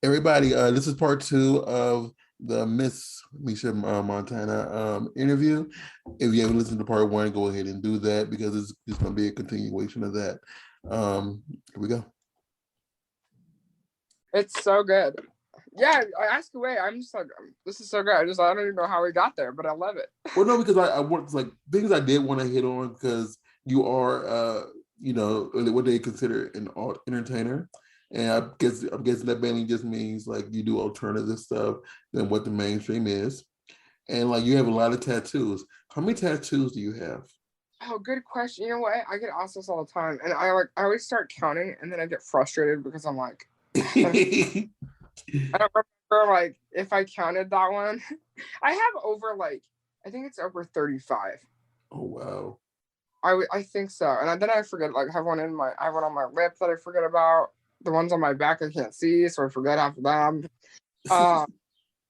Everybody, this is part two of the Miss Misha Montana interview. If you haven't listened to part one, go ahead and do that because it's just going to be a continuation of that. Here we go. It's so good. Yeah, I ask away. I'm just like, this is so good. I don't even know how we got there, but I love it. Well, no, because I want like things I did want to hit on because you are, what they consider an art entertainer. And I'm guessing that mainly just means like you do alternative stuff than what the mainstream is. And like you have a lot of tattoos. How many tattoos do you have? Oh, good question. You know what? I get asked this all the time, and I always start counting, and then I get frustrated because I'm like, I don't remember like if I counted that one. I have over I think it's over 35. Oh wow. I think so, and then I forget. Like I have one on my lip that I forget about. The ones on my back I can't see, so I forget half of them. I'm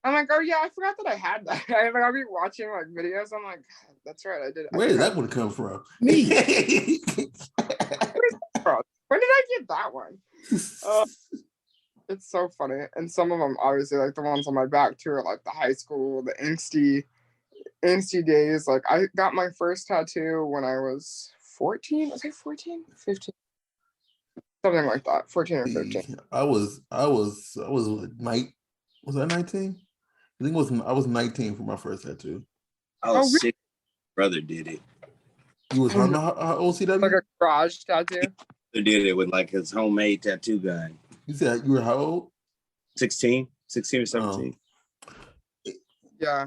like, oh yeah, I forgot that I had that. I'll be watching like videos. I'm like, that's right, I did. Where did that one come from? Me. When did I get that one? It's so funny. And some of them, obviously, like the ones on my back too, are like the high school, the angsty days. Like I got my first tattoo when I was 14. Was I 14? 15? Something like that. 14 or 15. I was like was I 19? I think I was 19 for my first tattoo. I was sick. Brother did it. You was how old CW? Like a garage tattoo? He did it with like his homemade tattoo gun. You said you were how old? 16 or 17. Yeah.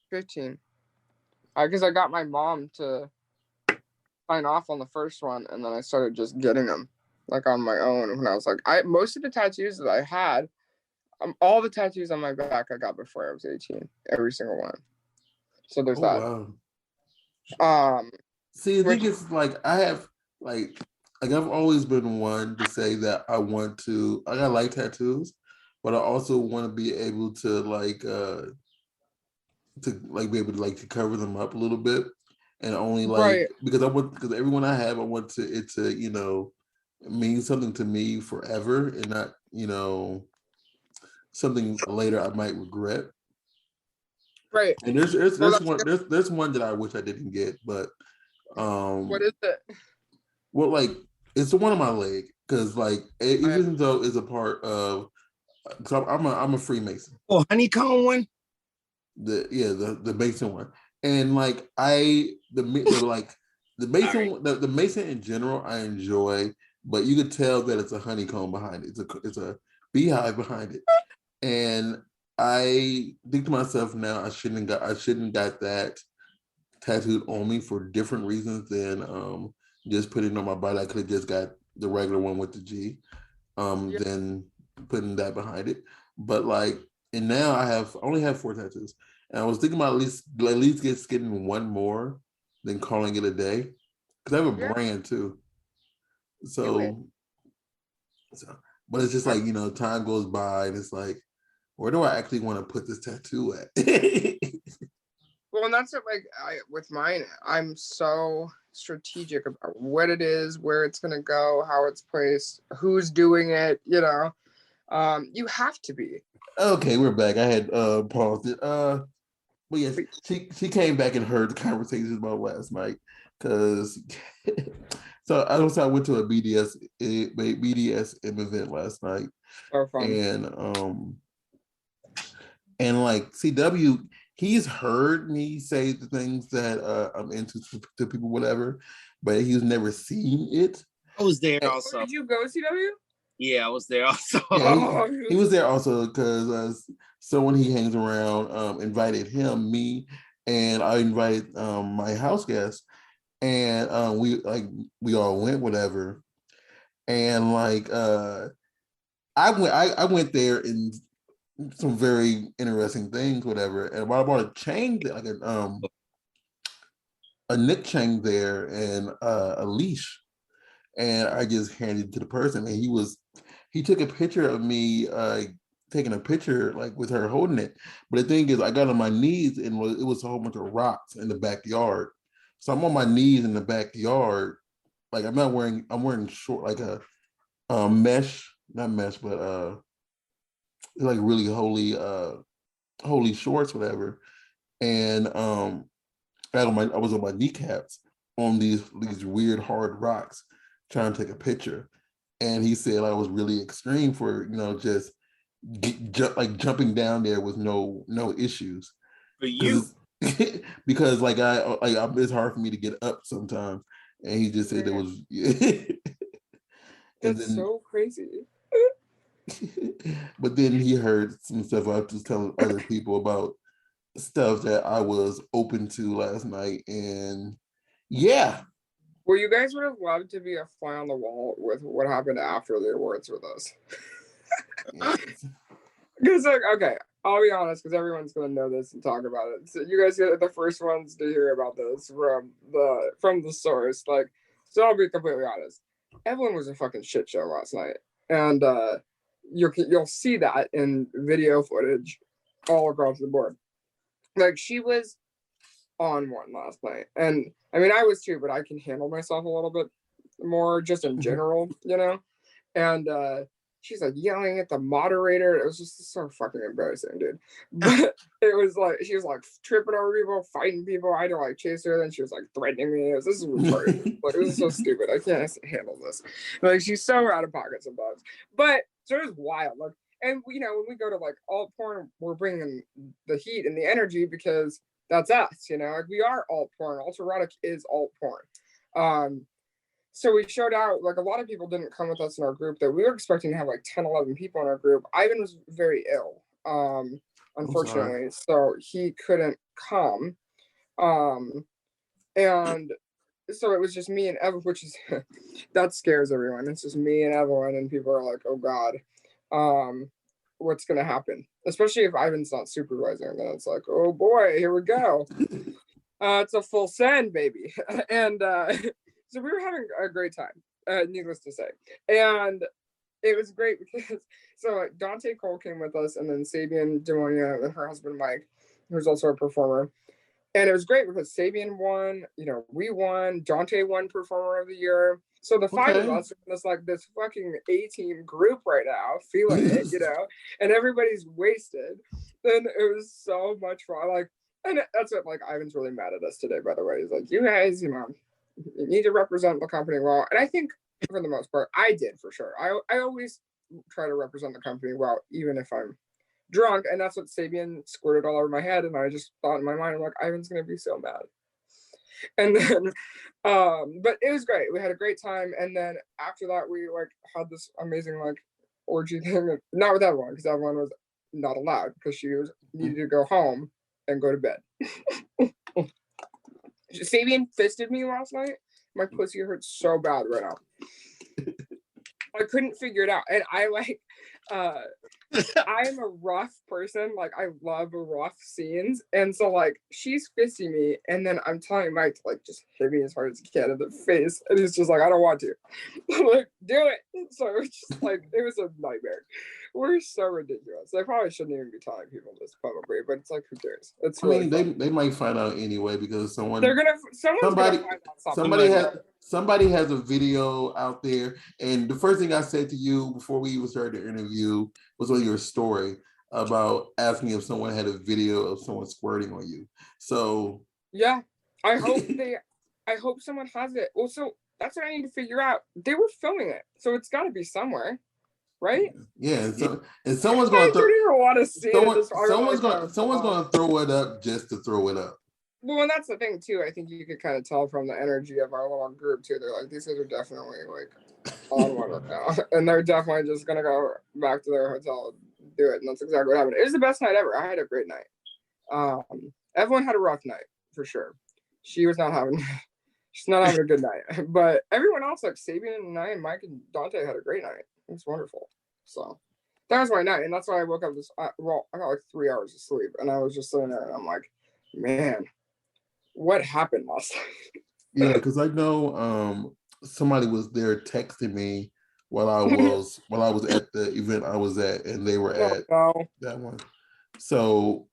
15. Because I got my mom to sign off on the first one, and then I started just getting them like on my own when I was like, most of the tattoos that I had, all the tattoos on my back I got before I was 18, every single one. So there's that. Wow. See, the thing is, like, I have I've always been one to say that I like tattoos, but I also want to be able to be able to to cover them up a little bit, and only because everyone I have, I want it to mean something to me forever, and not something later I might regret. Right. And there's one that I wish I didn't get, but what is it? Well, it's the one on my leg because even though it's a part of, so I'm a Freemason. Oh, honeycomb one. The Mason one, and the Mason in general I enjoy, but you could tell that it's a honeycomb behind it. It's a beehive behind it, and I think to myself now I shouldn't got that tattooed on me for different reasons than just putting it on my body. I could have just got the regular one with the G, than putting that behind it. But and now I only have 4 tattoos, and I was thinking about at least getting one more than calling it a day because I have a brand too. So, but it's just time goes by and it's like, where do I actually want to put this tattoo at? Well, and that's it. With mine, I'm so strategic about what it is, where it's gonna go, how it's placed, who's doing it. You have to be. Okay, we're back. I had paused it. But yes, she came back and heard the conversations about last night because so I went to a BDSM event last night. Oh, fun. And CW, he's heard me say the things that I'm into to people, whatever, but he's never seen it. I was there also. Did you go, CW? Yeah, I was there also. Yeah, he was there also because someone he hangs around invited him, me, and I invited my house guests, and we all went, whatever, and I went there in some very interesting things, whatever, and I bought a chain, a neck chain there, and a leash, and I just handed it to the person, and he took a picture of me taking a picture with her holding it. But the thing is, I got on my knees and it was a whole bunch of rocks in the backyard. So I'm on my knees in the backyard. I'm wearing short, a mesh not mesh, but like really holy shorts, whatever. And I was on my kneecaps on these weird hard rocks trying to take a picture. And he said I was really extreme for, just jumping down there with no issues. For you. Because it's hard for me to get up sometimes. And he just said there was That's so crazy. But then he heard some stuff I was telling other people about stuff that I was open to last night, and yeah. Well, you guys would have loved to be a fly on the wall with what happened after the awards with us. Because okay, I'll be honest, because everyone's gonna know this and talk about it. So you guys get the first ones to hear about this from the source. So I'll be completely honest. Evelyn was a fucking shit show last night, and you'll see that in video footage all across the board. She was on one last night, and I mean I was too, but I can handle myself a little bit more just in general, And she's yelling at the moderator. It was just so fucking embarrassing, dude. But it was she was tripping over people, fighting people. I had to chase her. Then she was threatening me. This is retarded. This is so stupid. I can't handle this. She's so out of pocket sometimes. But so it was wild. And when we go to alt porn, we're bringing the heat and the energy because that's us. We are alt porn. Alt erotic is alt porn. So we showed out, a lot of people didn't come with us in our group that we were expecting to have 10, 11 people in our group. Ivan was very ill, unfortunately, so he couldn't come. And so it was just me and Evan, which is, that scares everyone. It's just me and Evelyn, and people are like, oh God, what's going to happen? Especially if Ivan's not supervising, then it's oh boy, here we go. It's a full send, baby. And, so we were having a great time, needless to say. And it was great because, Dante Cole came with us, and then Sabian Demonia and her husband Mike, who's also a performer. And it was great because Sabian won, we won, Dante won Performer of the Year. So the five of us are in this fucking A-team group right now, feeling it, and everybody's wasted. And it was so much fun. And that's what, Ivan's really mad at us today, by the way. He's you guys, you need to represent the company well. And I think for the most part, I did for sure. I always try to represent the company well, even if I'm drunk. And that's what Sabian squirted all over my head. And I just thought in my mind, I'm Ivan's going to be so mad. And then, but it was great. We had a great time. And then after that, we had this amazing orgy thing. Not with everyone, because everyone was not allowed because she needed to go home and go to bed. Sabian fisted me last night. My pussy hurts so bad right now. I couldn't figure it out. And I am a rough person. I love rough scenes. And so she's fisting me, and then I'm telling Mike to just hit me as hard as he can in the face. And he's just I don't want to. I'm do it. So it's just it was a nightmare. We're so ridiculous. I probably shouldn't even be telling people this publicly, but it's who cares? It's really they might find out anyway because someone somebody has a video out there. And the first thing I said to you before we even started the interview was on your story about asking if someone had a video of someone squirting on you. So yeah, I hope someone has it. Well, so that's what I need to figure out. They were filming it, so it's got to be somewhere. Right? Yeah, and someone's going to throw. Someone's going to throw it up just to throw it up. Well, and that's the thing too. I think you could kind of tell from the energy of our little group too. They're these guys are definitely on one right now, and they're definitely just gonna go back to their hotel and do it. And that's exactly what happened. It was the best night ever. I had a great night. Everyone had a rough night for sure. She's not having a good night, but everyone else Sabian and I and Mike and Dante had a great night. It was wonderful. So that was my night, and that's why I woke up I got 3 hours of sleep, and I was just sitting there, and I'm man, what happened last night? Yeah, because I know somebody was there texting me while I was at the event I was at, and they were at that one. So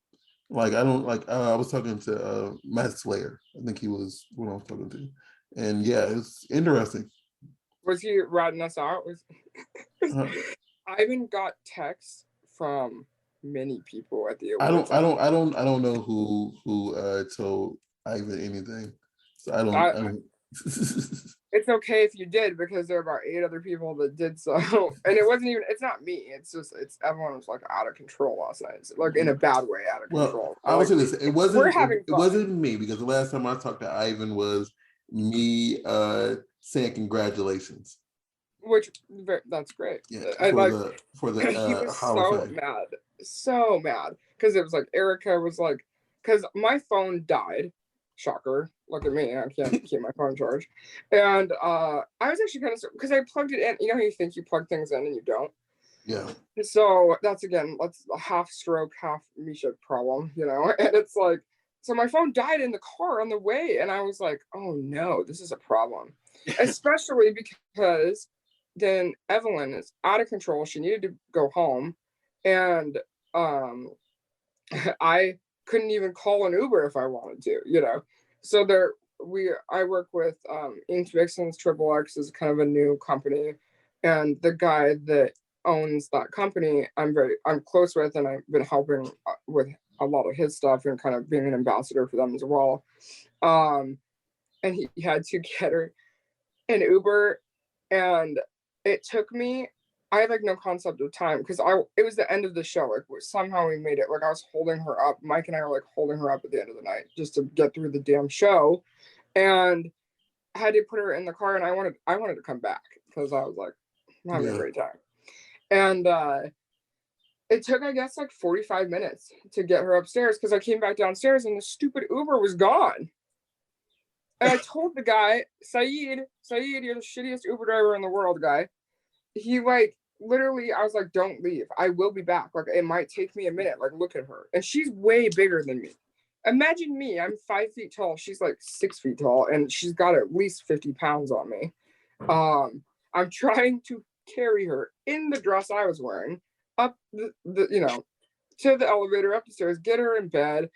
I don't I was talking to Matt Slayer. I think he was when I was talking to, and yeah, it's interesting. Was he ratting us out? Ivan got texts from many people at the I awards. don't know who told Ivan anything. So I don't. It's okay if you did, because there are about 8 other people that did so. And it's not me. It's everyone was like out of control last night. Like in a bad way, out of control. I would say this. It we're having it wasn't me, because the last time I talked to Ivan was me saying congratulations. Which that's great. Yeah, for the he was Hall of Fame. so mad, because it was like Erica was like, because my phone died. Shocker. Look at me. I can't keep my phone charged. And I was actually kind of, because I plugged it in. You know how you think you plug things in and you don't? Yeah. So that's a half stroke, half Misha problem, And it's like, so my phone died in the car on the way. And I was like, oh no, this is a problem. Especially because then Evelyn is out of control. She needed to go home. And I couldn't even call an Uber if I wanted to, So I work with Ink Vixens. Triple X is kind of a new company, and the guy that owns that company, I'm close with, and I've been helping with a lot of his stuff and kind of being an ambassador for them as well. And he had to get her an Uber, and it took me. I had like no concept of time, because it was the end of the show. Like somehow we made it. Like I was holding her up. Mike and I were like holding her up at the end of the night just to get through the damn show, and I had to put her in the car. And I wanted to come back, because I was like, I'm having a great time. And it took, I guess, like 45 minutes to get her upstairs, because I came back downstairs and the stupid Uber was gone. And I told the guy, Saeed, you're the shittiest Uber driver in the world, guy. He like literally, I was like, don't leave. I will be back. Like it might take me a minute. Like look at her, and she's way bigger than me. Imagine me. I'm 5 feet tall. She's like 6 feet tall, and she's got at least 50 pounds on me. I'm trying to carry her in the dress I was wearing up the to the elevator, up the stairs, get her in bed.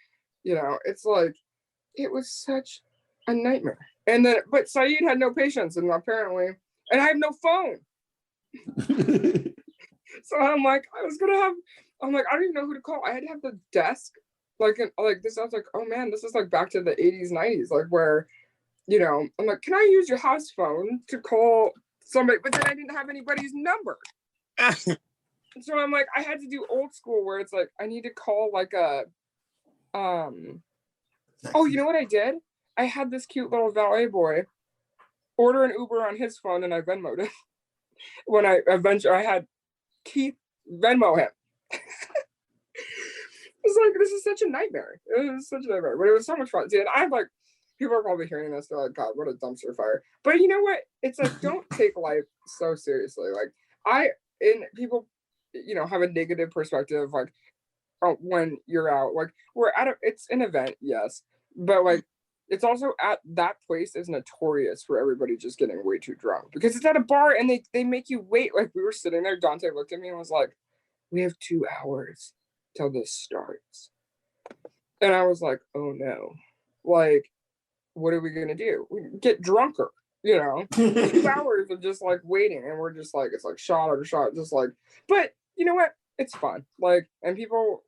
It's like, it was such a nightmare. And then, but Saeed had no patience, and apparently, and I have no phone. So I'm like, I don't even know who to call. I had to have the desk like this. I was like, oh man, this is like back to the 80s, 90s, like where, I'm like, can I use your house phone to call somebody? But then I didn't have anybody's number. So I'm like, I had to do old school, where it's like, I need to call like a, oh, you know what I did? I had this cute little valet boy order an Uber on his phone, and I Venmo'd him. When I had Keith Venmo him. It's like, this is such a nightmare. It was such a nightmare, but it was so much fun. See, and I'm like, people are probably hearing this, they're like, God, what a dumpster fire. But you know what? It's like, don't take life so seriously. Like people, have a negative perspective, like when you're out, like it's an event, yes, but like, it's also at that place is notorious for everybody just getting way too drunk, because it's at a bar and they make you wait. Like we were sitting there, Dante looked at me and was like, we have 2 hours till this starts. And I was like, oh no, like, what are we going to do? We get drunker, 2 hours of just like waiting. And we're just like, it's like shot after shot, just like, but you know what? It's fun. Like, and people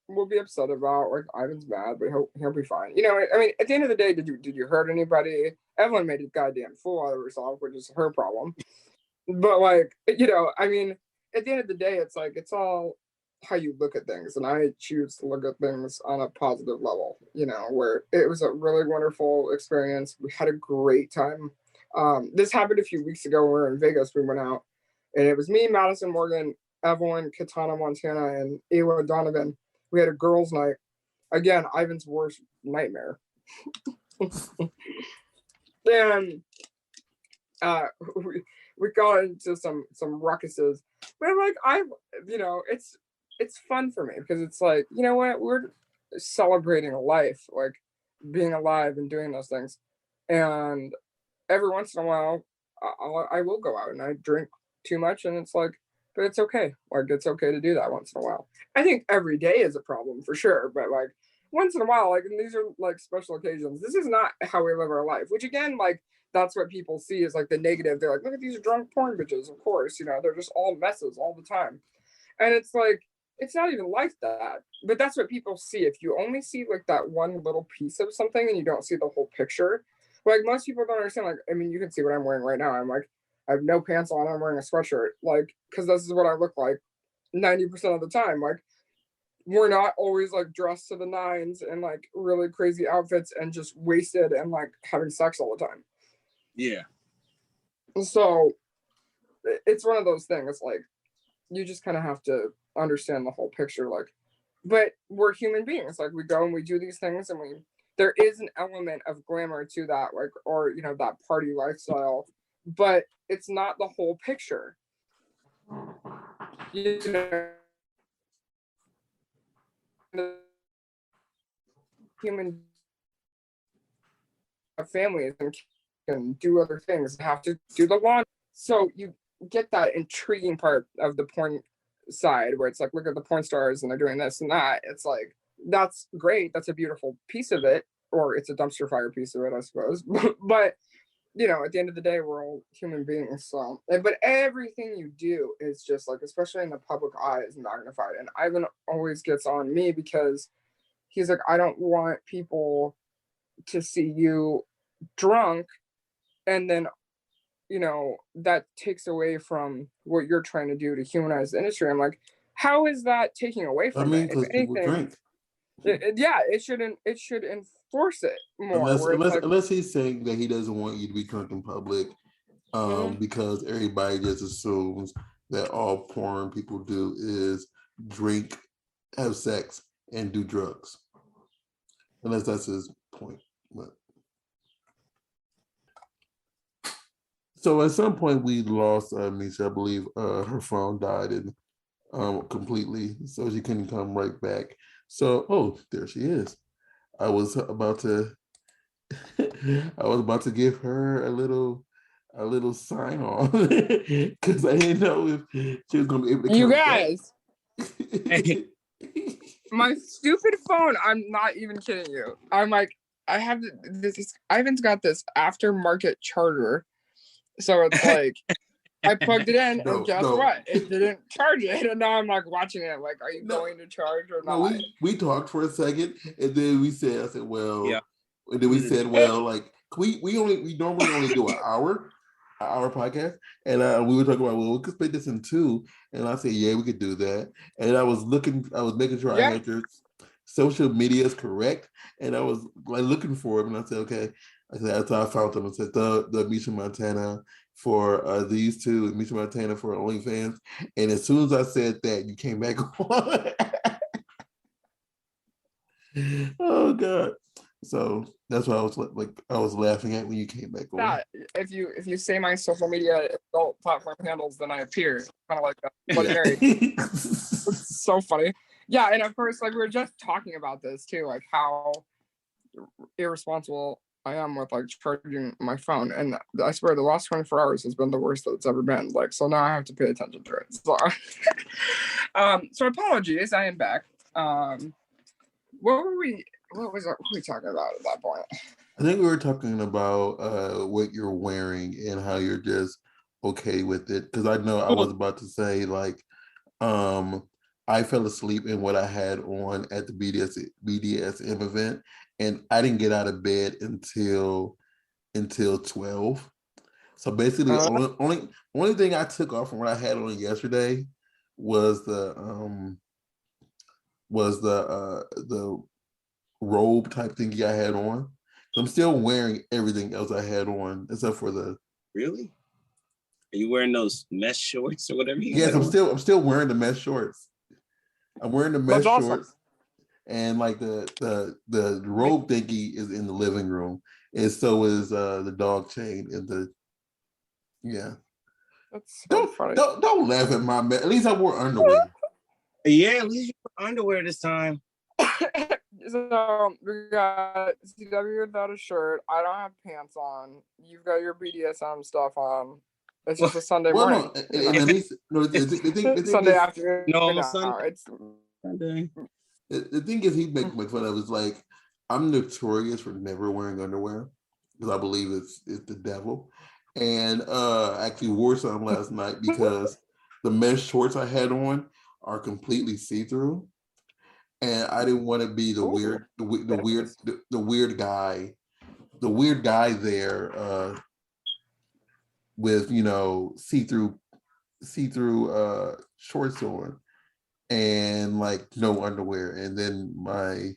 will be upset about, like, Ivan's mad, but he'll be fine. I mean, at the end of the day, did you hurt anybody? Evelyn made a goddamn fool out of herself, which is her problem. But like, I mean, at the end of the day, it's like, it's all how you look at things. And I choose to look at things on a positive level, where it was a really wonderful experience. We had a great time. This happened a few weeks ago. We were in Vegas. We went out, and it was me, Madison Morgan, Evelyn, Katana Montana, and Ewa Donovan. We had a girls' night. Again, Ivan's worst nightmare. And we got into some ruckuses. But like, it's fun for me, because it's like, you know what? We're celebrating life, like being alive and doing those things. And every once in a while, I will go out and I drink too much, and it's like, but it's okay. Like, it's okay to do that once in a while. I think every day is a problem for sure, but like once in a while, like, and these are like special occasions. This is not how we live our life, which again, like, that's what people see is like the negative. They're like, look at these drunk porn bitches. Of course, they're just all messes all the time. And it's like, it's not even like that. But that's what people see. If you only see like that one little piece of something and you don't see the whole picture, like most people don't understand. Like, I mean, you can see what I'm wearing right now. I'm like, I have no pants on. I'm wearing a sweatshirt, like, because this is what I look like 90% of the time. Like, we're not always like dressed to the nines and like really crazy outfits and just wasted and like having sex all the time. Yeah. So it's one of those things. Like, you just kind of have to understand the whole picture. Like, but we're human beings. Like, we go and we do these things, and there is an element of glamour to that, like, or that party lifestyle, but it's not the whole picture. Human families and can do other things, have to do the laundry. So you get that intriguing part of the porn side where it's like, look at the porn stars and they're doing this and that. It's like, that's great. That's a beautiful piece of it, or it's a dumpster fire piece of it, I suppose. But at the end of the day, we're all human beings. So, but everything you do is just like, especially in the public eye, is magnified. And Ivan always gets on me because he's like, I don't want people to see you drunk, and then that takes away from what you're trying to do to humanize the industry. I'm like, how is that taking away from it? If anything, it should enforce it more. Unless he's saying that he doesn't want you to be drunk in public, because everybody just assumes that all porn people do is drink, have sex, and do drugs. Unless that's his point. But so at some point we lost Misha. I believe her phone died and completely, so she couldn't come right back. So there she is. I was about to give her a little sign off because I didn't know if she was gonna be able to come you guys back. My stupid phone, I'm not even kidding you. I'm like, I have this, Ivan's got this aftermarket charger. So it's like, I plugged it in and guess what? It didn't charge it. And now I'm like watching it. Like, are you going to charge or not? We talked for a second and then I said, well, yeah. And then we said, well, like we normally only do an hour podcast. And we were talking about, well, we could split this in two. And I said, yeah, we could do that. And I was making sure I had your social medias correct. And I was like looking for them. And I said, okay. That's how I found them. I said the Misha Montana for these two, Misha Montana for OnlyFans. And as soon as I said that, you came back on. Oh God. So that's why I was laughing at when you came back on. Yeah, if you say my social media adult platform handles, then I appear. Kind of like that. Bloody Mary. It's so funny. Yeah, and of course, like we were just talking about this too, like how irresponsible I am with like charging my phone, and I swear the last 24 hours has been the worst that it's ever been. Like, so now I have to pay attention to it. So, so apologies, I am back. What were we talking about at that point? I think we were talking about what you're wearing and how you're just okay with it. Because I know I was about to say like, I fell asleep in what I had on at the BDSM event, and I didn't get out of bed until 12. So basically, only thing I took off from what I had on yesterday was the robe type thingy I had on. So I'm still wearing everything else I had on except for the. Really? Are you wearing those mesh shorts or whatever? Yes, I'm still wearing the mesh shorts. I'm wearing the mesh shorts, awesome. And like the robe thingy is in the living room, and so is the dog chain in the. Yeah. That's so funny. Don't laugh at my man. At least I wore underwear. Yeah, at least you wore underwear this time. So we got CW without a shirt. I don't have pants on. You've got your BDSM stuff on. It's just a Sunday morning. Sunday afternoon. No, Sunday. It's Sunday. The thing is, he make fun of is like, I'm notorious for never wearing underwear. because I believe it's the devil. And I actually wore some last night because the mesh shorts I had on are completely see-through, and I didn't want to be the Ooh, weird guy there with see-through shorts on and like no underwear, and then my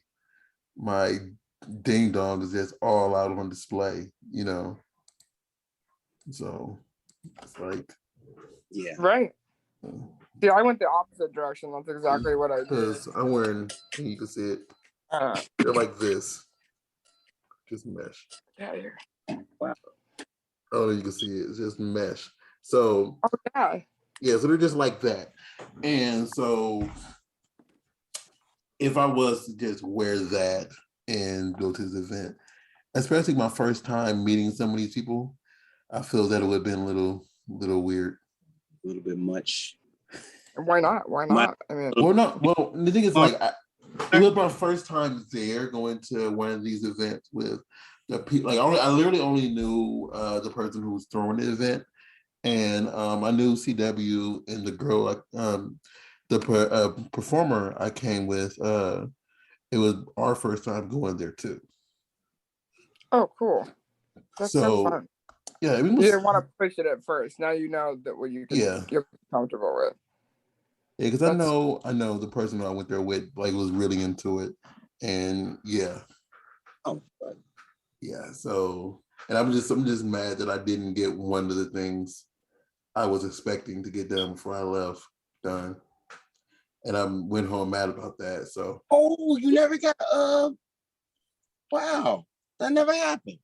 ding dong is just all out on display, So it's like, Yeah. right. See, I went the opposite direction. That's exactly what I did. Because I'm wearing, and you can see it, they're like this, just mesh. Yeah, here. Wow. Oh, you can see it, it's just mesh. So, yeah. Yeah, so they're just like that. And so if I was to just wear that and go to this event, especially my first time meeting some of these people, I feel that it would have been a little weird. A little bit much. Why not? Why not? I mean, well, the thing is, like, it was my first time there going to one of these events with the people. Like, I literally only knew the person who was throwing the event, and I knew CW and the girl, the performer I came with. It was our first time going there too. Oh, cool! That's so fun. Yeah, you didn't want to push it at first. Now you know that what you can you're comfortable with. Yeah, because I know the person I went there with like was really into it, and yeah. Oh, yeah. So, and I'm just mad that I didn't get one of the things I was expecting to get done before I left done, and I went home mad about that. So, you never got wow, that never happened.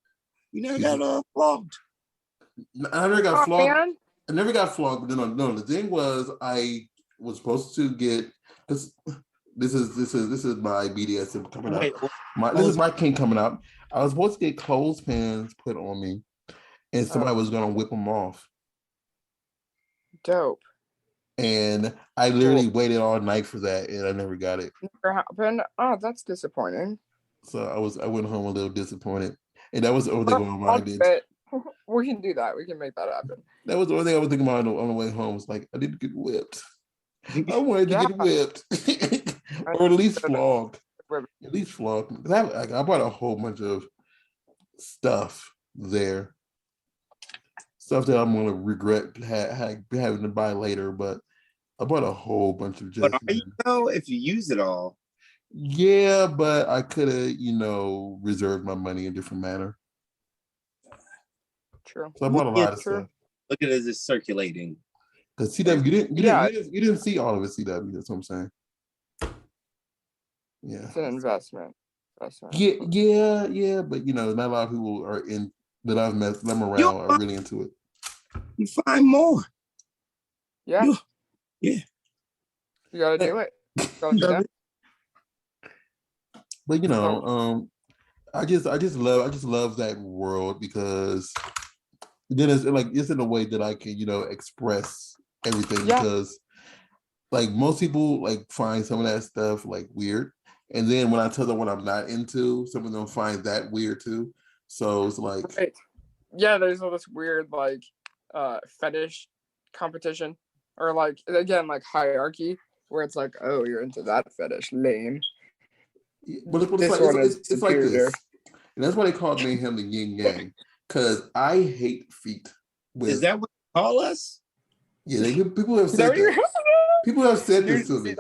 You never got flogged. I never got flogged. Man. I never got flogged. But no. The thing was, I was supposed to get this. This is my BDSM coming out. This is my kink coming out. I was supposed to get clothespins put on me, and somebody was gonna whip them off. Dope. And I literally waited all night for that, and I never got it. Never happened. Oh, that's disappointing. So I went home a little disappointed, and that was the only thing on my mind. We can do that. We can make that happen. That was the only thing I was thinking about on the way home. Was like, I didn't get whipped. I wanted to get whipped, or at least flogged. At least flogged. I bought a whole bunch of stuff there, stuff that I'm gonna regret having to buy later. But I bought a whole bunch of just. But you know, if you use it all. Yeah, but I could have, reserved my money in a different manner. True. So I bought a lot of stuff. Look at it as it's circulating. Because CW, you didn't see all of it, CW. That's what I'm saying. Yeah. It's an investment. Yeah, but not a lot of people are in that I've met them around are really into it. You find more. Yeah. You gotta do it. But I just love that world because then it's in a way that I can express everything because like most people like find some of that stuff like weird, and then when I tell them what I'm not into, some of them find that weird too. So it's like there's all this weird like fetish competition or like again like hierarchy where it's like, oh, you're into that fetish, lame. But it's like this, and that's why they called me him the yin yang, because I hate feet. Is that what they call us? Yeah, people have said that. People have said this to me.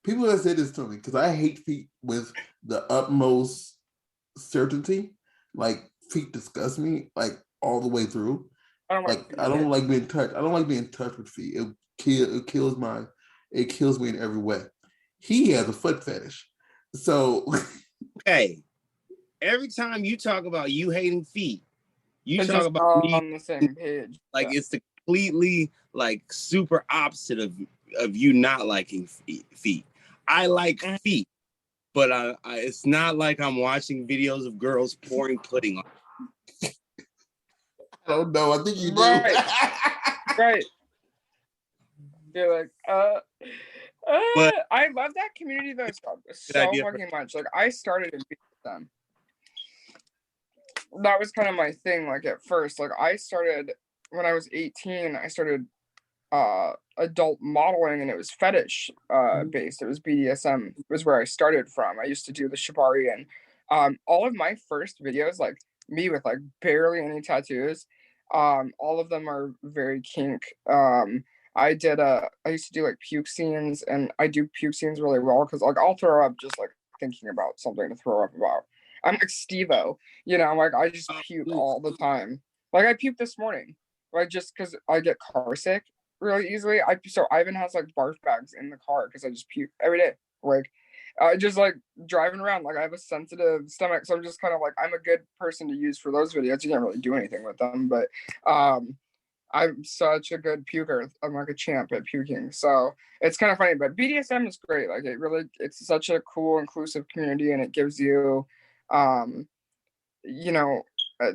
People have said this to me because I hate feet with the utmost certainty. Like feet disgust me, like all the way through. I don't like being touched. I don't like being touched with feet. It kills me in every way. He has a foot fetish. So, hey, every time you talk about you hating feet, you it's talk just about me on the same page. Like it's the completely like super opposite of you not liking feet. I like feet, but I it's not like I'm watching videos of girls pouring pudding on. I don't know. I think you do. Right. You're like, but I love that community though so fucking much. Like I started to be with them. that was kind of my thing. Like at first, like I started when I was 18. I started adult modeling, and it was fetish based. It was BDSM was where I started from. I used to do the shibari, and all of my first videos, like me with like barely any tattoos, all of them are very kink. I used to do like puke scenes, and I do puke scenes really well because like I'll throw up just like thinking about something to throw up about. I'm like Steve-O, like I just puke all the time. Like I puked this morning, like just because I get car sick really easily. So Ivan has like barf bags in the car because I just puke every day. Like just like driving around, like I have a sensitive stomach, so I'm just kind of like I'm a good person to use for those videos. You can't really do anything with them, but I'm such a good puker. I'm like a champ at puking. So it's kind of funny, but BDSM is great. Like it's such a cool, inclusive community, and it gives you, um, the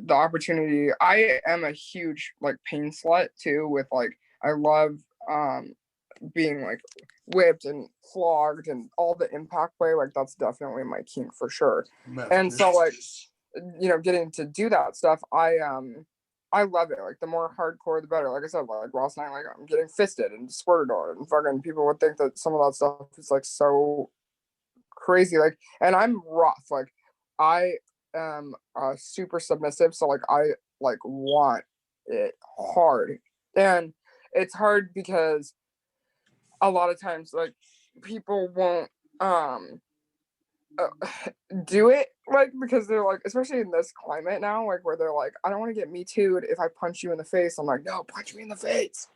opportunity. I am a huge like pain slut too. With like, I love being like whipped and flogged and all the impact play. Like that's definitely my kink for sure. And so like, getting to do that stuff, I love it. Like the more hardcore, the better. Like I said, like last night, like I'm getting fisted and squirted on, and fucking people would think that some of that stuff is like so crazy. Like, and I'm rough. Like I am super submissive, so like I like want it hard, and it's hard because a lot of times like people won't do it, like because they're like, especially in this climate now, like where they're like, I don't want to get me too'd if I punch you in the face. I'm like, no, punch me in the face.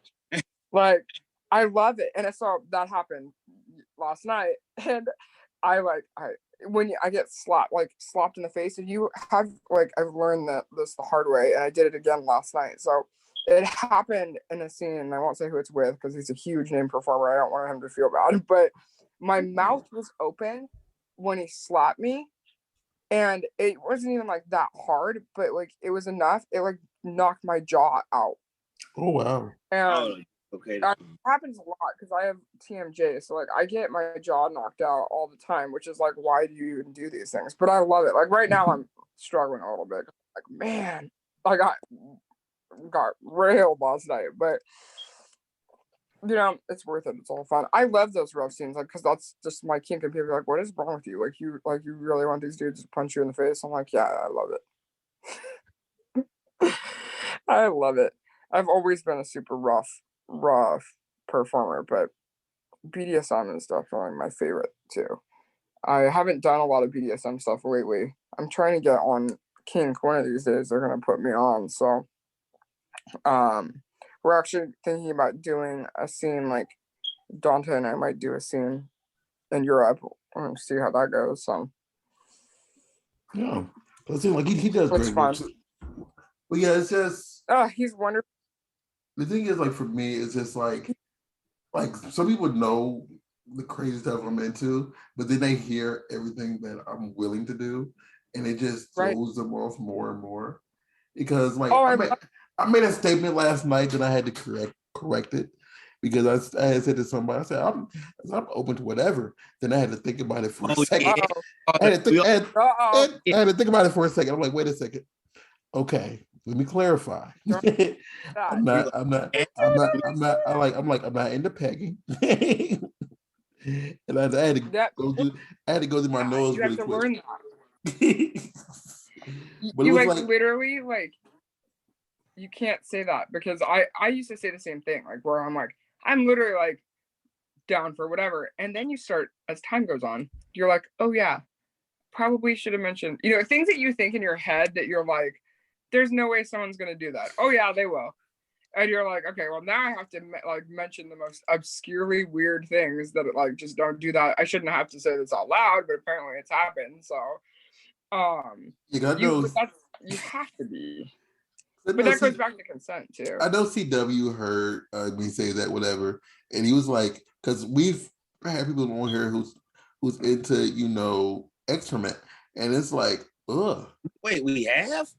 Like I love it. And so that happened last night, and I when I get slapped in the face, if you have like, I've learned that this the hard way, and I did it again last night. So it happened in a scene. I won't say who it's with because he's a huge name performer. I don't want him to feel bad, but my mouth was open when he slapped me, and it wasn't even like that hard, but like it was enough. It like knocked my jaw out. Oh wow. And okay. that happens a lot because I have TMJ, so like I get my jaw knocked out all the time, which is like, why do you even do these things? But I love it. Like right now I'm struggling a little bit. Like, man, I got railed last night, but it's worth it. It's all fun. I love those rough scenes, like, because that's just my kink. And people are like, what is wrong with you? Like, you really want these dudes to punch you in the face? I'm like, yeah, I love it. I love it. I've always been a super rough performer, but BDSM is definitely my favorite too. I haven't done a lot of BDSM stuff lately. I'm trying to get on Kink. One of these days they're gonna put me on. So we're actually thinking about doing a scene, like Dante and I might do a scene in Europe and see how that goes. So yeah, it seems like he does it's great fun. work. But yeah, it's just He's wonderful. the thing is, like for me, it's just like some people know the crazy stuff I'm into, but then they hear everything that I'm willing to do, and it just throws them off more and more. Because like I made a statement last night that I had to correct it because I had said to somebody, I said I'm open to whatever. Then I had to think about it for a second. I had to think about it for a second. I'm like, wait a second. Okay, let me clarify. I'm not into pegging. And I had to go through my nose really quick. Learn that. But you like literally like, you can't say that, because I used to say the same thing, like where I'm like, I'm literally like down for whatever, and then you start, as time goes on, you're like, oh yeah, probably should have mentioned, things that you think in your head that you're like, there's no way someone's gonna do that. Oh yeah, they will. And you're like, okay, well now I have to like mention the most obscurely weird things that like just don't do that. I shouldn't have to say this out loud, but apparently it's happened. So you have to be. But that goes back to consent too. I know CW heard me say that, whatever, and he was like, because we've had people on here who's into excrement, and it's like, ugh. Wait, we have?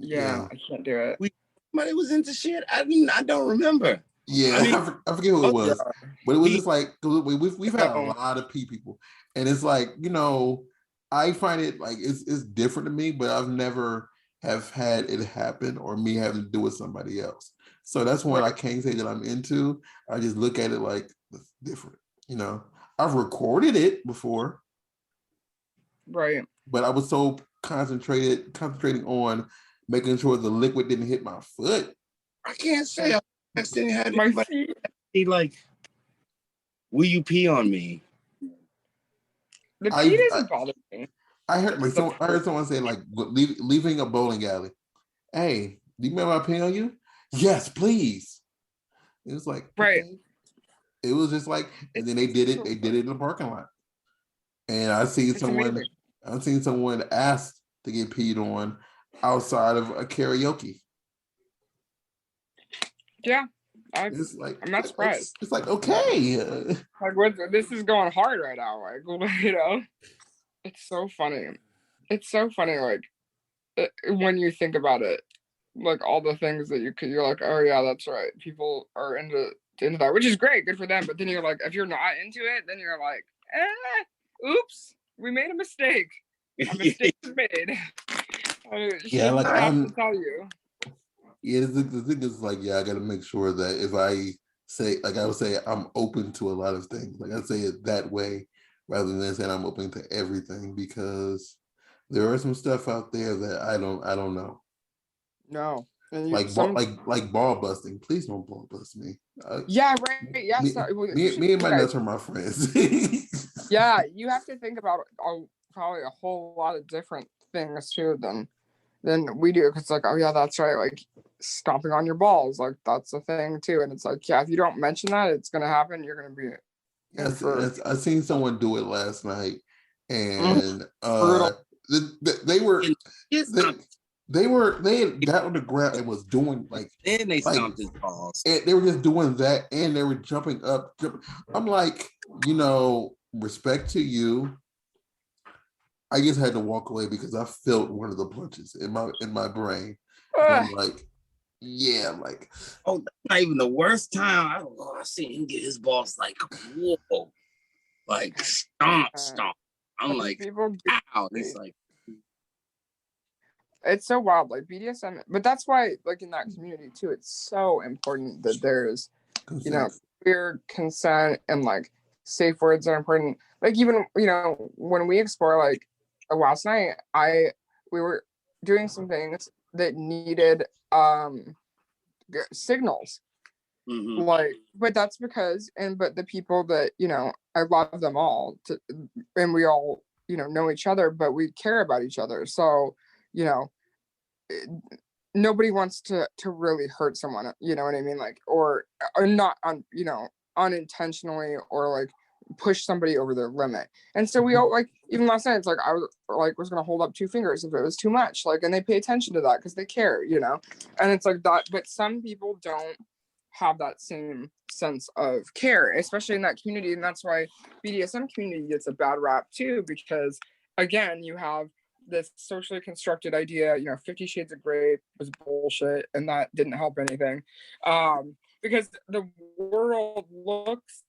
Yeah, I can't do it. Somebody was into shit. I don't remember. Yeah, I forget who it was, but it was just like we've had a lot of people, and it's like I find it like it's different to me, but I've never have had it happen or me having to do with somebody else. So that's one I can't say that I'm into. I just look at it like it's different. You know, I've recorded it before. Right. But I was so concentrating on making sure the liquid didn't hit my foot. I can't say I accidentally had My anybody feet. be like, will you pee on me? The pee doesn't bother me. I heard someone say like leaving a bowling alley. Hey, do you remember I pee on you? Yes, please. It was like right. Okay. It was just like, and then they did it. They did it in the parking lot. And I've seen someone ask to get peed on outside of a karaoke. Yeah. I'm not surprised. It's like, okay. Like, this is going hard right now. Like, you know, it's so funny. It's so funny. Like, when you think about it, like all the things that you're like, oh yeah, that's right. People are into that, which is great, good for them. But then you're like, if you're not into it, then you're like, oops, we made a mistake. A mistake was made. Yeah, like I'm to tell you. Yeah, the thing is like, yeah, I got to make sure that if I say, like I would say, I'm open to a lot of things. Like I say it that way rather than saying I'm open to everything, because there are some stuff out there that I don't know. No. Like ball busting. Please don't ball bust me. Yeah, right. Yeah, me and my nuts are my friends. Yeah, you have to think about probably a whole lot of different things too than we do, because like, oh yeah, that's right, like stomping on your balls, like that's a thing too. And it's like, yeah, if you don't mention that, it's gonna happen. You're gonna be I seen someone do it last night, and they had got on the ground and was doing like, then they stomped his balls. And they were just doing that, and they were jumping up. I'm like, you know, respect to you. I just had to walk away because I felt one of the punches in my brain. I'm like, yeah, like, oh, that's not even the worst time. I seen him get his balls like, whoa, like stomp. I'm like, ow. He's like, it's so wild, like BDSM, but that's why, like in that community too, it's so important that there's consent. You know, clear consent and like safe words are important. Like even, you know, when we explore, like last night, we were doing some things that needed signals. Mm-hmm. Like, but that's because, but the people that, you know, I love them all and we all, you know each other, but we care about each other. So, you know, nobody wants to really hurt someone, you know what I mean? Like, or not you know, unintentionally, or like push somebody over their limit. And so we all, like, even last night, it's like I was gonna hold up 2 fingers if it was too much, like, and they pay attention to that because they care, you know. And it's like that, but some people don't have that same sense of care, especially in that community. And that's why BDSM community gets a bad rap too, because again, you have this socially constructed idea, you know, 50 Shades of Grey was bullshit and that didn't help anything, because the world looks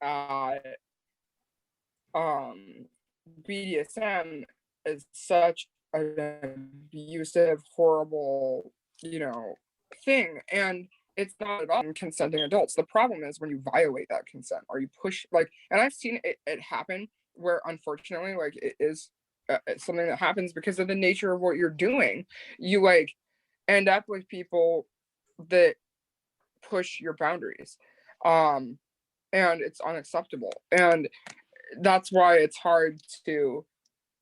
at BDSM as such an abusive, horrible, you know, thing, and it's not at all consenting adults. The problem is when you violate that consent or you push, like, and I've seen it happen where unfortunately, like, it is it's something that happens because of the nature of what you're doing. You like end up with people that push your boundaries, and it's unacceptable. And that's why it's hard to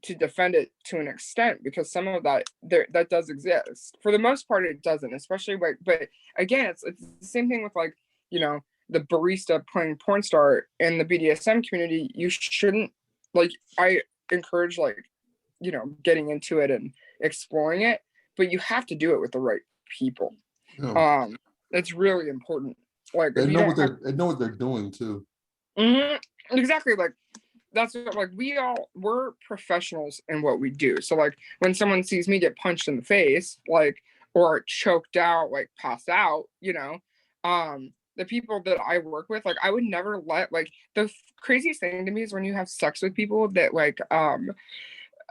defend it to an extent, because some of that that does exist. For the most part, it doesn't, especially like, but again, it's the same thing with, like, you know, the barista playing porn star in the BDSM community. You shouldn't, like, I encourage, like, you know, getting into it and exploring it, but you have to do it with the right people. Oh. It's really important. Like, they know what they're doing too. Mm-hmm. Exactly. Like, that's what, like, we're professionals in what we do. So like when someone sees me get punched in the face, like, or choked out, like passed out, you know, the people that I work with, like, I would never let, like, the craziest thing to me is when you have sex with people that, like,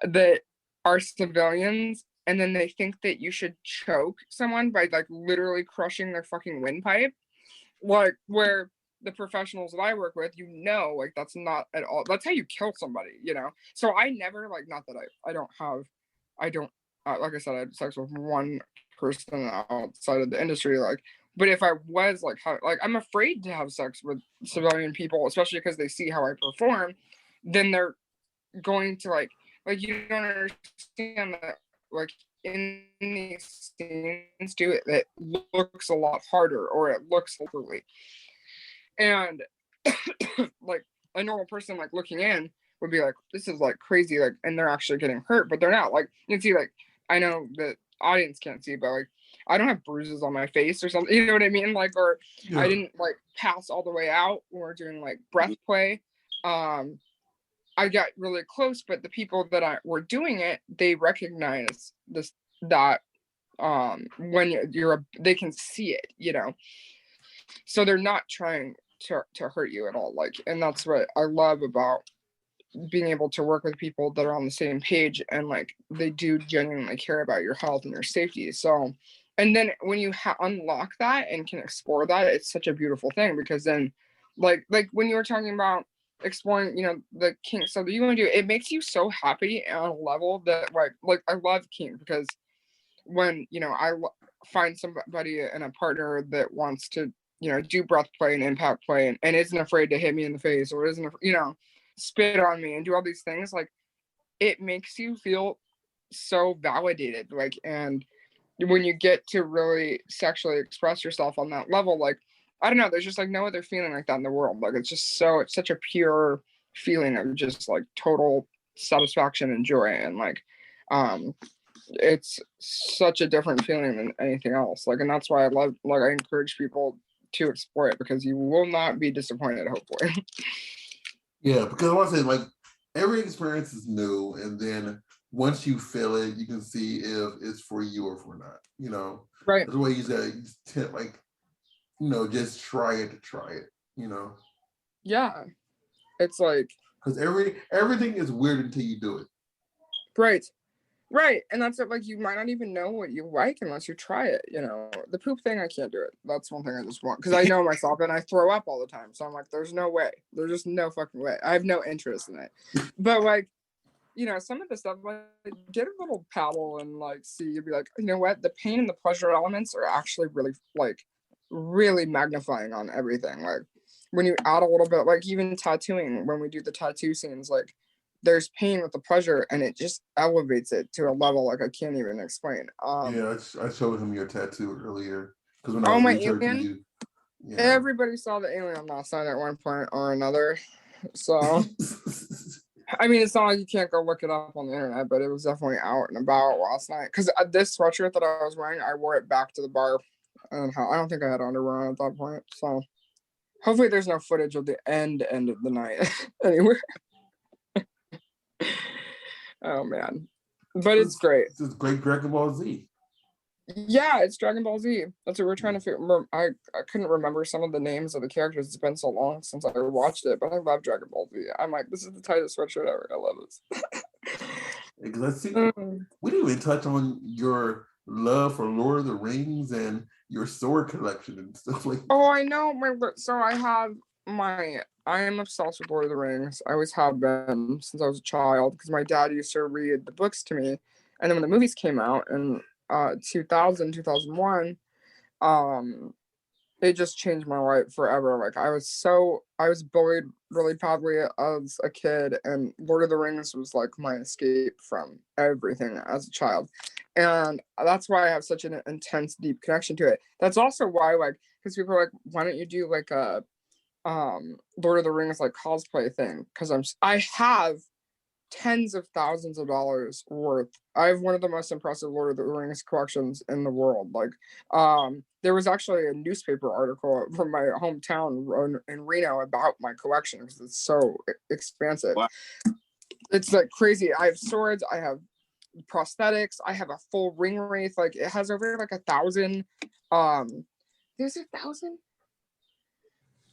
that are civilians and then they think that you should choke someone by like literally crushing their fucking windpipe, like where the professionals that I work with, like that's not at all, that's how you kill somebody, so I never, like, not that I don't like I said, I had sex with one person outside of the industry, like, but if I was like, I'm afraid to have sex with civilian people, especially because they see how I perform, then they're going to like you don't understand that, like, in these scenes too, it looks a lot harder, or it looks literally, and like a normal person like looking in would be like, this is like crazy, like, and they're actually getting hurt, but they're not. Like, you can see, like, I know the audience can't see, but like I don't have bruises on my face or something, you know what I mean? Like, or I didn't like pass all the way out when we're doing like breath play. I got really close, but the people that were doing it, they recognize that when they can see it, so they're not trying to hurt you at all, like, and that's what I love about being able to work with people that are on the same page, and like they do genuinely care about your health and your safety. So, and then when you unlock that and can explore that, it's such a beautiful thing, because then like when you were talking about exploring, the kink stuff that you want to do, it makes you so happy on a level that like I love kink, because when I find somebody and a partner that wants to do breath play and impact play, and isn't afraid to hit me in the face, or isn't spit on me and do all these things, like, it makes you feel so validated, like, and when you get to really sexually express yourself on that level, like, I don't know, there's just like no other feeling like that in the world. Like, it's such a pure feeling of just like total satisfaction and joy, and like it's such a different feeling than anything else, like, and that's why I encourage people to explore it, because you will not be disappointed, hopefully. Yeah, because I want to say, like, every experience is new, and then once you feel it, you can see if it's for you or for not. Right. That's why you gotta like, just try it to try it. Yeah, it's like, because everything is weird until you do it. Right, and that's it. Like, you might not even know what you like unless you try it. The poop thing, I can't do it. That's one thing I just want, because I know myself and I throw up all the time. So I'm like, there's no way. There's just no fucking way. I have no interest in it. But like, some of the stuff, like, get a little paddle and like see. You'd be like, you know what? The pain and the pleasure elements are actually really magnifying on everything. Like, when you add a little bit, like even tattooing, when we do the tattoo scenes, like, there's pain with the pleasure, and it just elevates it to a level like I can't even explain. Yeah, I showed him your tattoo earlier, because when I was my researching alien, you. Everybody saw the alien last night at one point or another. So I mean, it's not like you can't go look it up on the internet, but it was definitely out and about last night. Because this sweatshirt that I was wearing, I wore it back to the bar, and I don't think I had underwear on at that point. So hopefully there's no footage of the end of the night anywhere. Oh man, but it's great. It's great Dragon Ball Z. Yeah, it's Dragon Ball Z. That's what we're trying to figure. I couldn't remember some of the names of the characters. It's been so long since I watched it, but I love Dragon Ball Z. I'm like, this is the tightest sweatshirt ever. I love this. Let's see. We didn't even touch on your love for Lord of the Rings and your sword collection and stuff like that. Oh, I know. I am obsessed with Lord of the Rings. I always have been since I was a child, because my dad used to read the books to me. And then when the movies came out in 2001, it just changed my life forever. Like, I was bullied really badly as a kid, and Lord of the Rings was like my escape from everything as a child. And that's why I have such an intense, deep connection to it. That's also why, like, because people are like, why don't you do like a Lord of the Rings like cosplay thing? Because I have tens of thousands of dollars worth. I have one of the most impressive Lord of the Rings collections in the world. Like, there was actually a newspaper article from my hometown in Reno about my collection, because it's so expansive. Wow. It's like crazy. I have swords, I have prosthetics, I have a full ring wraith. Like, it has over like 1,000. There's 1,000.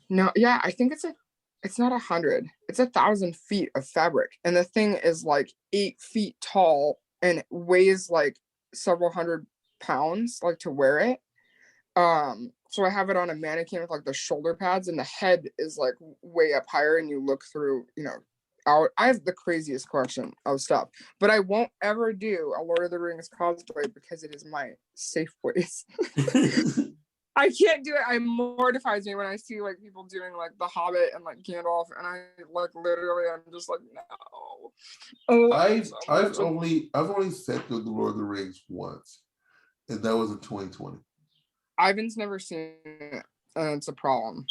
No, yeah, I think it's not 100. It's 1,000 feet of fabric, and the thing is like 8 feet tall and weighs like several hundred pounds, like to wear it. So I have it on a mannequin with like the shoulder pads, and the head is like way up higher, and you look through, out. I have the craziest collection of stuff, but I won't ever do a Lord of the Rings cosplay because it is my safe place. I can't do it. It mortifies me when I see like people doing like The Hobbit and like Gandalf, and I like literally, I'm just like, no. I've only sat through the Lord of the Rings once, and that was in 2020. Ivan's never seen it, and it's a problem.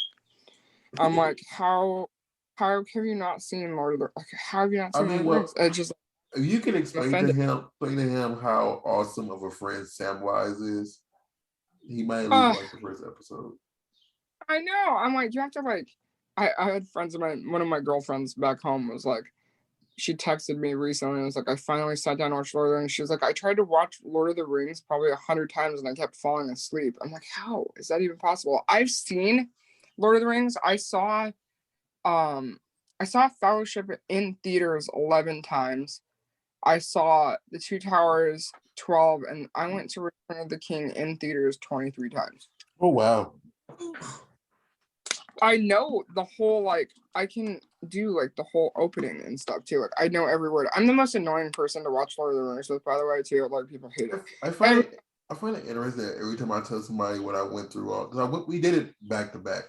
I'm like, how have you not seen Lord of the like, how have you not seen Lord of the Rings? It's just if you can explain to him how awesome of a friend Samwise is, he might at least like the first episode. I know. I'm like, you have to like. I had friends of mine. One of my girlfriends back home was like, she texted me recently and was like, I finally sat down and watched Lord of the Rings. She was like, I tried to watch Lord of the Rings probably 100 times and I kept falling asleep. I'm like, how is that even possible? I've seen Lord of the Rings. I saw Fellowship in theaters 11 times. I saw The Two Towers 12, and I went to Return of the King in theaters 23 times. Oh wow. I know the whole, like, I can do like the whole opening and stuff too. Like, I know every word. I'm the most annoying person to watch Lord of the Rings with, by the way, too. A lot of people hate it. I find it interesting that every time I tell somebody what I went through, because we did it back to back.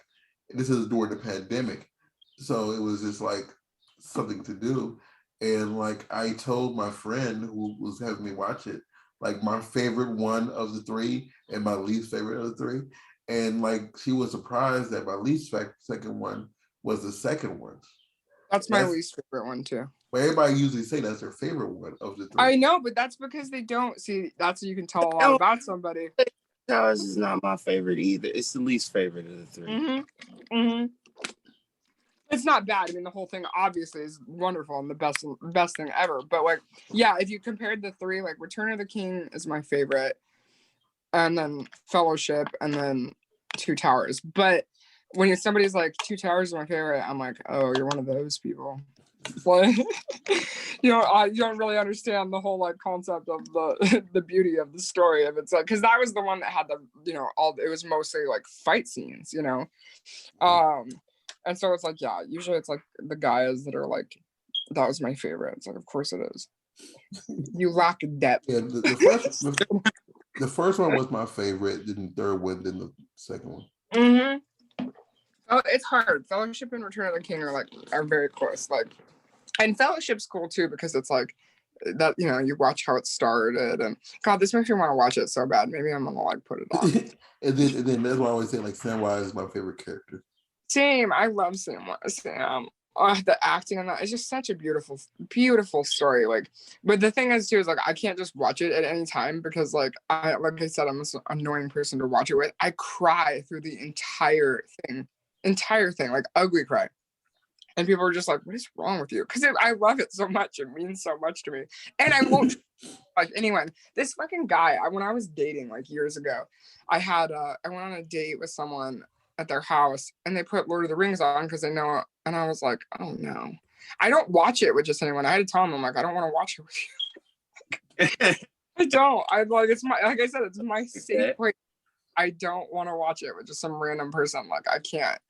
This is during the pandemic, so it was just like something to do. And like I told my friend who was having me watch it, like my favorite one of the three and my least favorite of the three. And like she was surprised that my least second one was the second one. That's my least favorite one too. But everybody usually say that's their favorite one of the three. I know, but that's because they don't see. That's you can tell a lot about somebody. Towers is not my favorite either. It's the least favorite of the three. It's not bad. I mean, the whole thing obviously is wonderful and the best thing ever. But like, yeah, if you compared the three, like Return of the King is my favorite, and then Fellowship, and then Two Towers. But when somebody's like Two Towers is my favorite, I'm like, oh, you're one of those people. Like, you don't really understand the whole like concept of the beauty of the story of it's like, because that was the one that had the it was mostly like fight scenes, and so it's like, yeah, usually it's like the guys that are like, that was my favorite. It's like, of course it is. You lack depth. Yeah, the first one was my favorite, then the third one, then the second one. Oh, it's hard. Fellowship and Return of the King are very close. Like, and Fellowship's cool too because it's like that. You watch how it started, and God, this makes me want to watch it so bad. Maybe I'm gonna like put it on. and then that's why I always say like Samwise is my favorite character. Same. I love Sam. The acting on that is just such a beautiful, beautiful story. Like, but the thing is too is like I can't just watch it at any time because like I said, I'm an annoying person to watch it with. I cry through the entire thing, like ugly cry. And people are just like, what is wrong with you? Because I love it so much. It means so much to me. And I won't like anyone. This fucking guy, when I was dating like years ago, I went on a date with someone at their house and they put Lord of the Rings on because they know. And I was like, oh no. I don't watch it with just anyone. I had to tell them, I'm like, I don't want to watch it with you. I don't. It's my, like I said, it's my safe place. I don't want to watch it with just some random person. Like, I can't.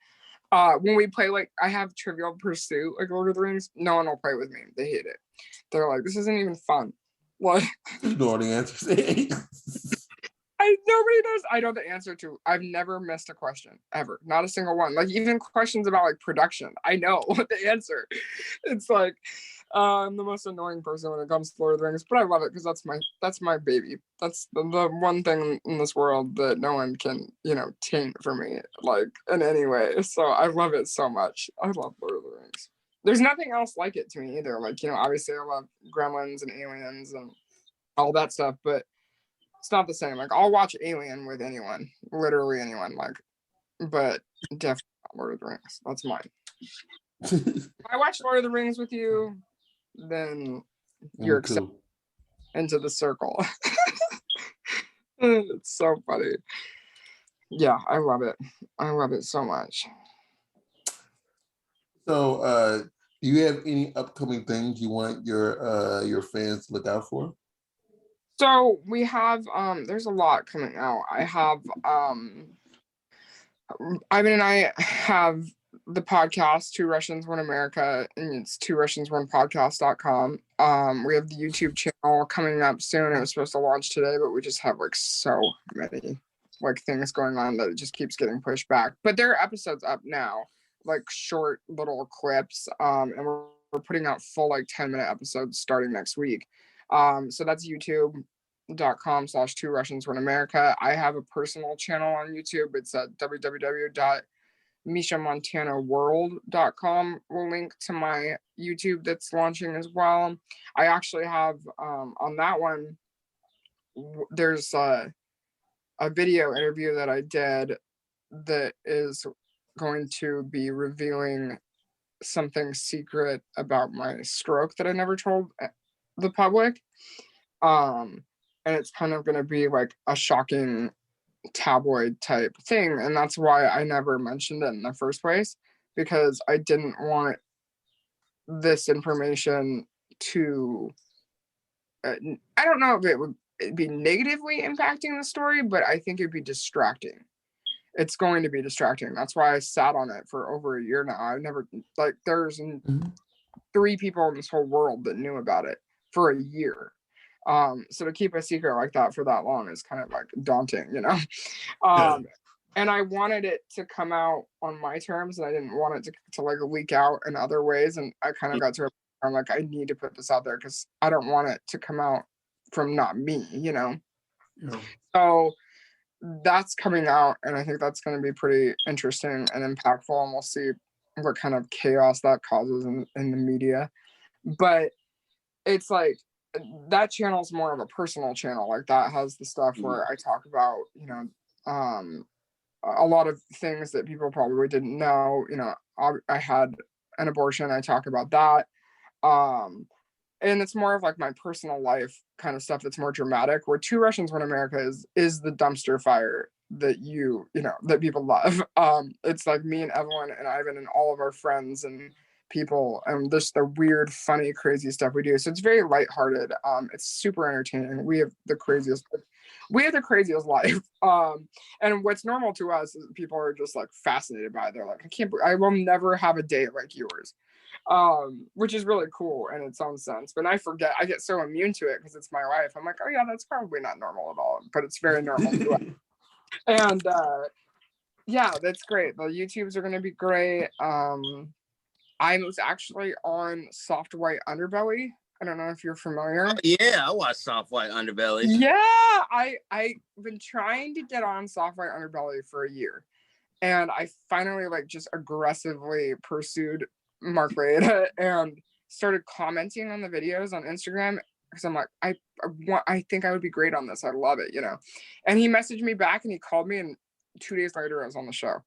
When we play, like, I have Trivial Pursuit, like Lord of the Rings, no one will play with me. They hate it. They're like, this isn't even fun. Like, you know all the answers. Nobody knows. I know the answer to. I've never missed a question ever. Not a single one. Like even questions about like production. I know the answer. It's like I'm the most annoying person when it comes to Lord of the Rings, but I love it because that's my baby. That's the one thing in this world that no one can taint for me like in any way. So I love it so much. I love Lord of the Rings. There's nothing else like it to me either. Like obviously I love Gremlins and Aliens and all that stuff, but it's not the same. Like I'll watch Alien with anyone, literally anyone. Like, but definitely not Lord of the Rings. That's mine. If I watch Lord of the Rings with you, then you're accepted into the circle. It's so funny. Yeah, I love it. I love it so much. So, do you have any upcoming things you want your fans to look out for? So we have there's a lot coming out. Ivan and I have the podcast Two Russians One America, and it's tworussiansonePodcast.com. We have the YouTube channel coming up soon. It was supposed to launch today, but we just have like so many like things going on that it just keeps getting pushed back. But there are episodes up now, like short little clips. And we're putting out full like 10-minute episodes starting next week. So that's youtube.com/ Two Russians One America. I have a personal channel on YouTube. It's at www.mishamontanaworld.com. Will link to my YouTube that's launching as well. I actually have on that one, there's a video interview that I did that is going to be revealing something secret about my stroke that I never told the public. And it's kind of going to be like a shocking tabloid type thing, and that's why I never mentioned it in the first place, because I didn't want this information to I don't know if it would be negatively impacting the story, but I think it'd be distracting. It's going to be distracting. That's why I sat on it for over a year now. I never, like, there's 3 people in this whole world that knew about it for a year. So to keep a secret like that for that long is kind of like daunting, you know? And I wanted it to come out on my terms, and I didn't want it to like leak out in other ways. And I kind of got to a point where I'm like, I need to put this out there because I don't want it to come out from not me, you know? Yeah. So that's coming out, and I think that's going to be pretty interesting and impactful, and we'll see what kind of chaos that causes in the media. But it's like, that channel is more of a personal channel. Like, that has the stuff where I talk about, you know, a lot of things that people probably didn't know. You know, I had an abortion. I talk about that. And it's more of like my personal life kind of stuff that's more dramatic, where Two Russians One America is the dumpster fire that you know, that people love. It's like me and Evelyn and Ivan and all of our friends and people, and just the weird, funny, crazy stuff we do. So it's very lighthearted. It's super entertaining. We have the craziest life. And what's normal to us is people are just like fascinated by it. They're like, I will never have a day like yours. Which is really cool in its own sense. But I get so immune to it because it's my life. I'm like, oh yeah, that's probably not normal at all, but it's very normal to us. And yeah, that's great. The YouTubes are going to be great. I was actually on Soft White Underbelly. I don't know if you're familiar. Oh, yeah, I watch Soft White Underbelly. Yeah, I've been trying to get on Soft White Underbelly for a year, and I finally like just aggressively pursued Mark Reid and started commenting on the videos on Instagram, because I'm like, I think I would be great on this. I love it, you know. And he messaged me back and he called me, and 2 days later I was on the show.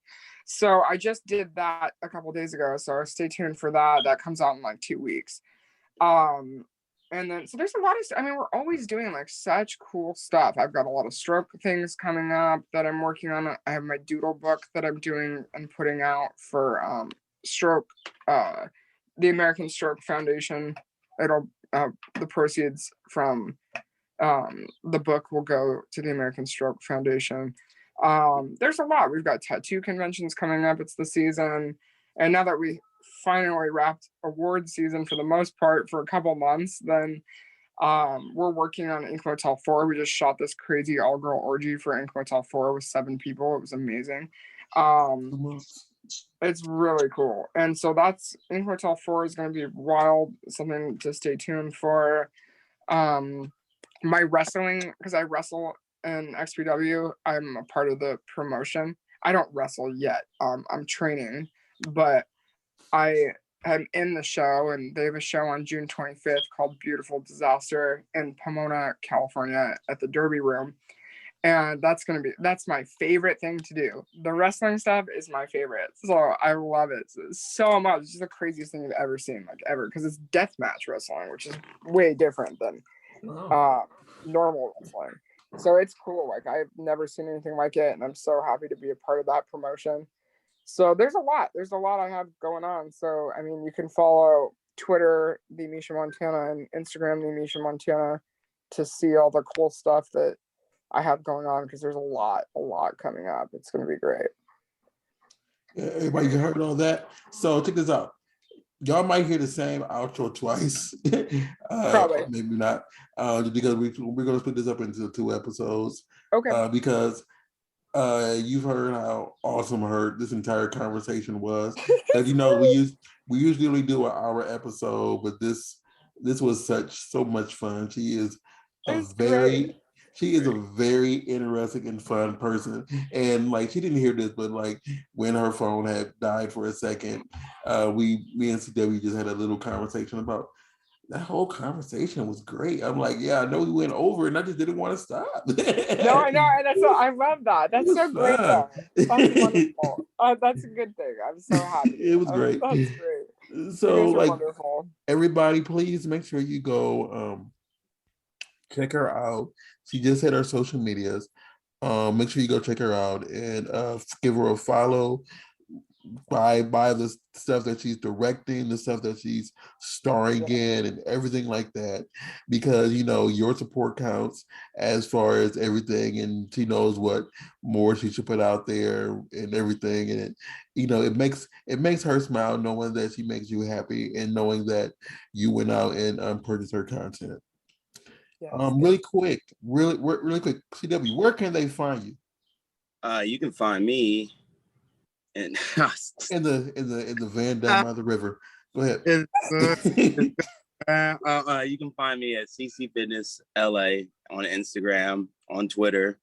So I just did that a couple days ago. So stay tuned for that. That comes out in like 2 weeks. And then so there's a lot of I mean, we're always doing like such cool stuff. I've got a lot of stroke things coming up that I'm working on. I have my doodle book that I'm doing and putting out for stroke, the American Stroke Foundation. It'll the proceeds from the book will go to the American Stroke Foundation. There's a lot. We've got tattoo conventions coming up. It's the season. And now that we finally wrapped award season for the most part for a couple months, then we're working on Ink Motel 4. We just shot this crazy all-girl orgy for Ink Motel 4 with 7 people. It was amazing. It's really cool. And so that's Ink Motel 4 is going to be wild, something to stay tuned for. My wrestling, because I wrestle in XPW, I'm a part of the promotion. I don't wrestle yet. I'm training, but I am in the show, and they have a show on June 25th called Beautiful Disaster in Pomona, California at the Derby Room. And that's my favorite thing to do. The wrestling stuff is my favorite. So I love it so much. It's just the craziest thing you've ever seen, like ever, because it's deathmatch wrestling, which is way different than normal wrestling. So it's cool. Like, I've never seen anything like it, and I'm so happy to be a part of that promotion. So there's a lot I have going on. So I mean, you can follow Twitter, the Misha Montana, and Instagram, the Misha Montana. to see all the cool stuff that I have going on, because there's a lot coming up. It's going to be great. Yeah, everybody heard all that. So check this out. Y'all might hear the same outro twice. Probably. Maybe not. Because we're going to split this up into 2 episodes. Okay. Because you've heard how awesome this entire conversation was. As you know, we usually do an hour episode, but this was so much fun. She is a very interesting and fun person. And like, she didn't hear this, but like when her phone had died for a second, me and CW just had a little conversation about that. Whole conversation was great. I'm like, yeah, I know we went over and I just didn't want to stop. No, I know, and I love that. That's so great, though. That's wonderful. That's a good thing. I'm so happy. It was great. That's great. So, you guys are like, wonderful. Everybody, please make sure you go check her out. She just hit her social medias. Make sure you go check her out and give her a follow. Buy the stuff that she's directing, the stuff that she's starring in, and everything like that, because your support counts as far as everything, and she knows what more she should put out there and everything, and it makes her smile knowing that she makes you happy and knowing that you went out and purchased her content. Yes. Really quick, CW, where can they find you? You can find me in the van down by the river. Go ahead. You can find me at CC Fitness LA on Instagram, on Twitter,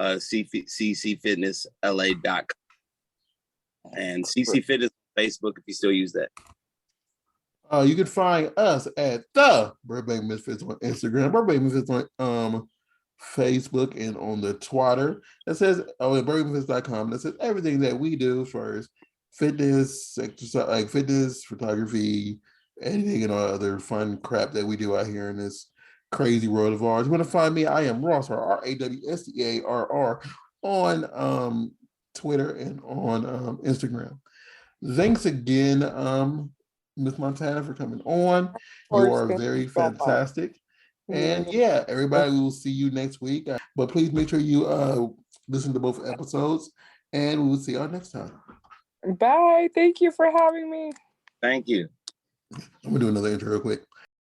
ccfitnessla.com, and CC Fitness on Facebook if you still use that. You can find us at the Burbank Misfits on Instagram, Burbank Misfits on Facebook, and on the Twitter. That says at burbankmisfits.com. That says everything that we do as far as fitness, exercise, like fitness, photography, anything and all other fun crap that we do out here in this crazy world of ours. You want to find me? I am Rossar, RAWSTARR, on Twitter and on Instagram. Thanks again, Miss Montana, for coming on. You are very fantastic. And yeah, everybody, we will see you next week. But please make sure you listen to both episodes, and we will see y'all next time. Bye. Thank you for having me. Thank you. I'm gonna do another intro real quick.